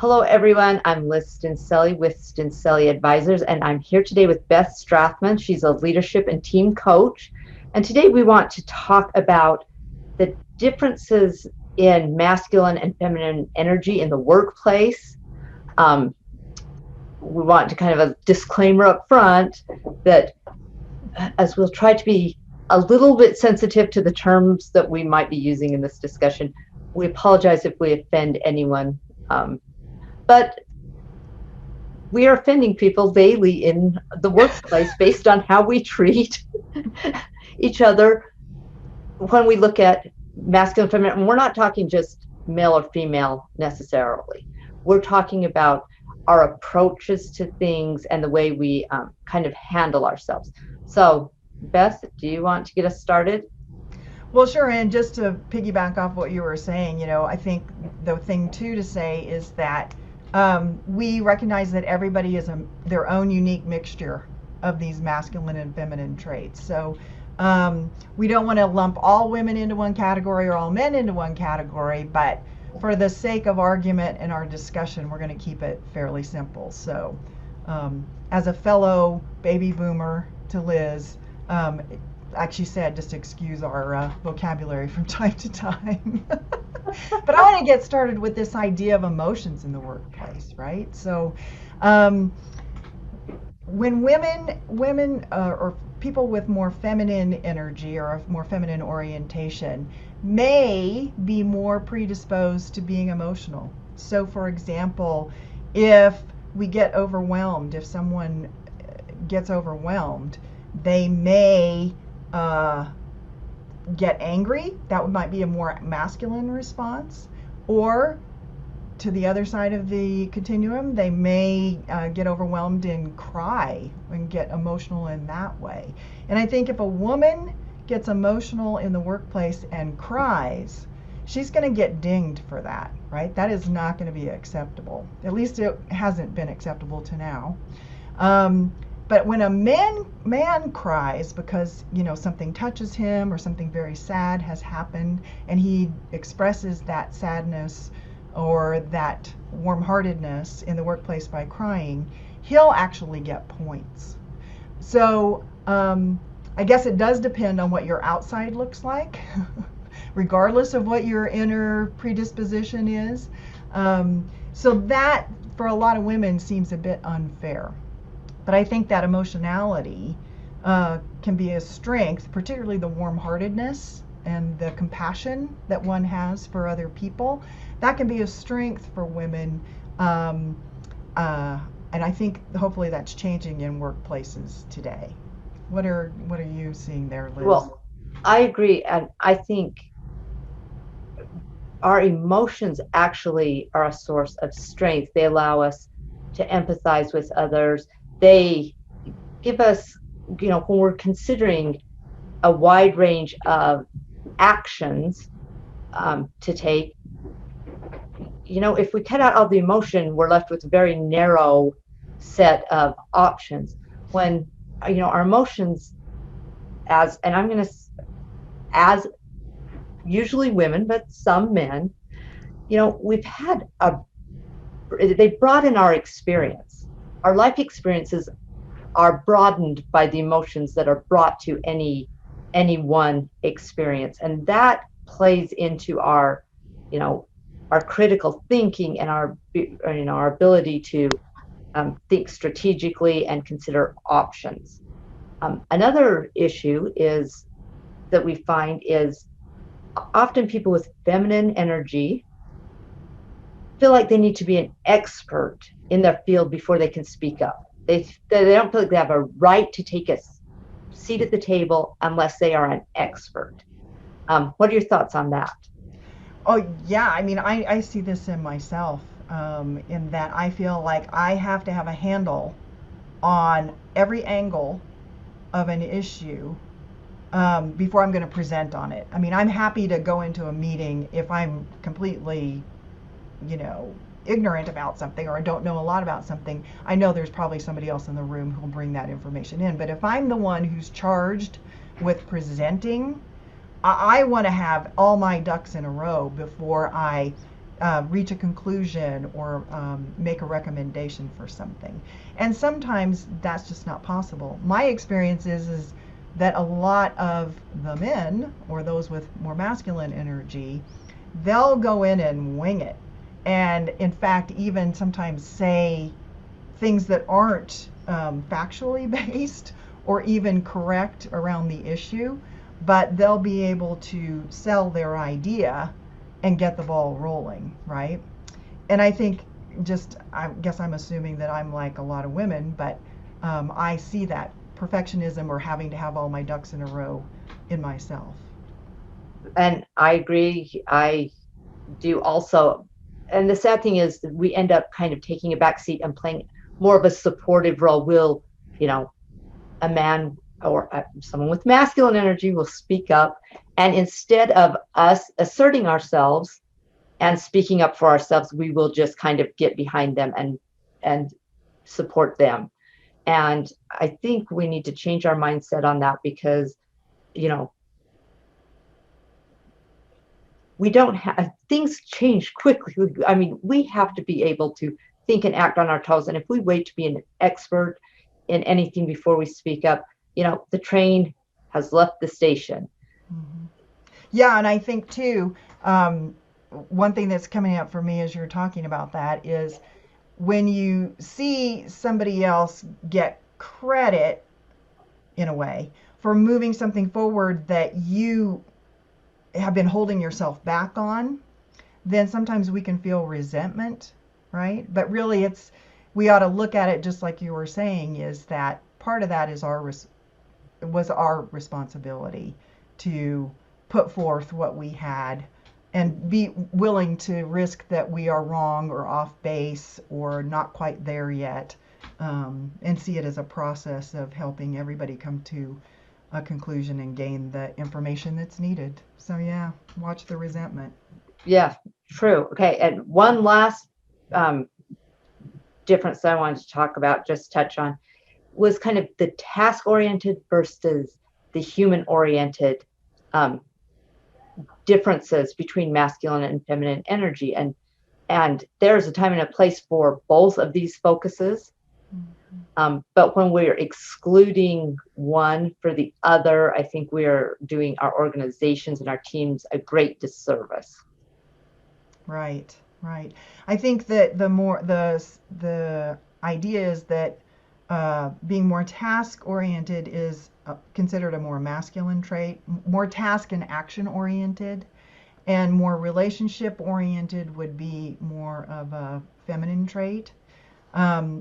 Hello, everyone. I'm Liz Stincelli with Stincelli Advisors, and I'm here today with Beth Strathman. She's a leadership and team coach. And today we want to talk about the differences in masculine and feminine energy in the workplace. Um, we want to kind of a disclaimer up front that as we'll try to be a little bit sensitive to the terms that we might be using in this discussion, we apologize if we offend anyone. But we are offending people daily in the workplace based on how we treat each other when we look at masculine, feminine. And we're not talking just male or female necessarily. We're talking about our approaches to things and the way we kind of handle ourselves. So, Beth, do you want to get us started? Well, sure. And just to piggyback off what you were saying, I think the thing too to say is that we recognize that everybody is their own unique mixture of these masculine and feminine traits. So we don't want to lump all women into one category or all men into one category, but for the sake of argument in our discussion, we're going to keep it fairly simple. So, as a fellow baby boomer to Liz, like she said, just excuse our vocabulary from time to time. But I want to get started with this idea of emotions in the workplace, right? So, um, when women or people with more feminine energy or a more feminine orientation may be more predisposed to being emotional. So, for example, if we get overwhelmed, if someone gets overwhelmed, they may uh, get angry. That might be a more masculine response. Or to the other side of the continuum, they may get overwhelmed and cry and get emotional in that way. And I think if a woman gets emotional in the workplace and cries, she's going to get dinged for that, right? That is not going to be acceptable. At least it hasn't been acceptable to now. But when a man cries because something touches him or something very sad has happened, and he expresses that sadness or that warm-heartedness in the workplace by crying, he'll actually get points. So I guess it does depend on what your outside looks like, regardless of what your inner predisposition is. So that, for a lot of women, seems a bit unfair. But I think that emotionality can be a strength, particularly the warm-heartedness and the compassion that one has for other people. That can be a strength for women, and I think hopefully that's changing in workplaces today. What are you seeing there, Liz? Well, I agree. And I think our emotions actually are a source of strength. They allow us to empathize with others. They give us, when we're considering a wide range of actions to take, if we cut out all the emotion, we're left with a very narrow set of options. When, our emotions, and I'm going to, as usually women, but some men, we've had they broaden our experience. Our life experiences are broadened by the emotions that are brought to any one experience, and that plays into our you know our critical thinking and our ability to think strategically and consider options. Another issue is that we find is often people with feminine energy feel like they need to be an expert in their field before they can speak up. They don't feel like they have a right to take a seat at the table unless they are an expert. What are your thoughts on that? Oh, yeah. I mean, I see this in myself, in that I feel like I have to have a handle on every angle of an issue before I'm going to present on it. I mean, I'm happy to go into a meeting if I'm completely, you know, ignorant about something or I don't know a lot about something. I know there's probably somebody else in the room who'll bring that information in. But if I'm the one who's charged with presenting, I want to have all my ducks in a row before I reach a conclusion or make a recommendation for something. And sometimes that's just not possible. My experience is that a lot of the men or those with more masculine energy, they'll go in and wing it. And in fact, even sometimes say things that aren't factually based or even correct around the issue, but they'll be able to sell their idea and get the ball rolling, right? And I think I guess I'm assuming that I'm like a lot of women, but I see that perfectionism or having to have all my ducks in a row in myself. And I agree. I do also. And the sad thing is that we end up kind of taking a back seat and playing more of a supportive role. Will, you know, a man or someone with masculine energy will speak up. And instead of us asserting ourselves and speaking up for ourselves, we will just kind of get behind them and support them. And I think we need to change our mindset on that because, you know, we don't have things change quickly. I mean, we have to be able to think and act on our toes. And if we wait to be an expert in anything before we speak up, the train has left the station. Mm-hmm. Yeah, and I think too, one thing that's coming up for me as you're talking about that is when you see somebody else get credit in a way for moving something forward that you have been holding yourself back on, then sometimes we can feel resentment, right? But really, we ought to look at it just like you were saying, is that part of that is was our responsibility to put forth what we had and be willing to risk that we are wrong or off base or not quite there yet, and see it as a process of helping everybody come to a conclusion and gain the information that's needed. So yeah, watch the resentment. Yeah, true. Okay, and one last um, difference that I wanted to talk about, just touch on, was kind of the task oriented versus the human oriented um, differences between masculine and feminine energy. And there's a time and a place for both of these focuses. But when we're excluding one for the other, I think we're doing our organizations and our teams a great disservice. Right, right. I think that the idea is that being more task oriented is considered a more masculine trait, more task and action oriented, and more relationship oriented would be more of a feminine trait.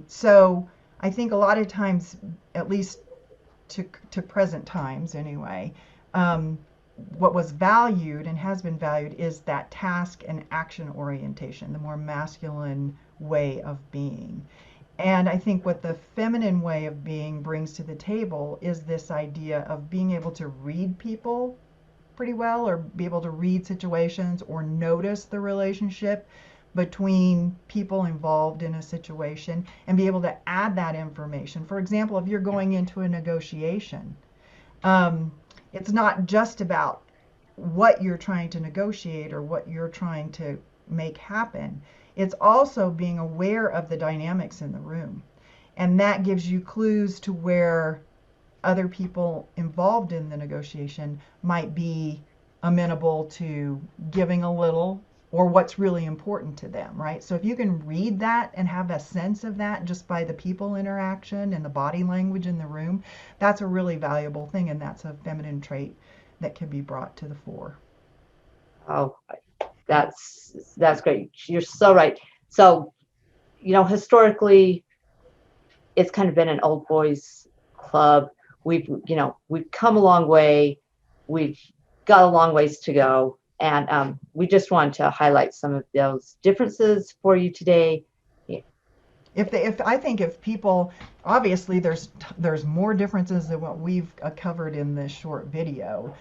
So I think a lot of times, at least to present times anyway, um, what was valued and has been valued is that task and action orientation, the more masculine way of being. And I think what the feminine way of being brings to the table is this idea of being able to read people pretty well or be able to read situations or notice the relationship between people involved in a situation and be able to add that information. For example, if you're going into a negotiation, um, it's not just about what you're trying to negotiate or what you're trying to make happen. It's also being aware of the dynamics in the room. And that gives you clues to where other people involved in the negotiation might be amenable to giving a little or what's really important to them, right? So if you can read that and have a sense of that just by the people interaction and the body language in the room, that's a really valuable thing, and that's a feminine trait that can be brought to the fore. Oh, that's great. You're so right. So, historically, it's kind of been an old boys club. We've come a long way. We've got a long ways to go, and we just wanted to highlight some of those differences for you today. If I think if people, obviously there's more differences than what we've covered in this short video.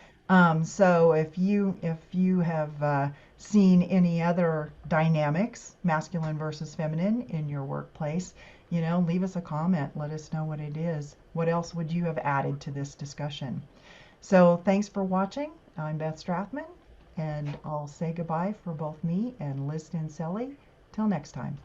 So if you have seen any other dynamics, masculine versus feminine, in your workplace, leave us a comment. Let us know what it is. What else would you have added to this discussion? So thanks for watching. I'm Beth Strathman, and I'll say goodbye for both me and Liz Stincelli. Till next time.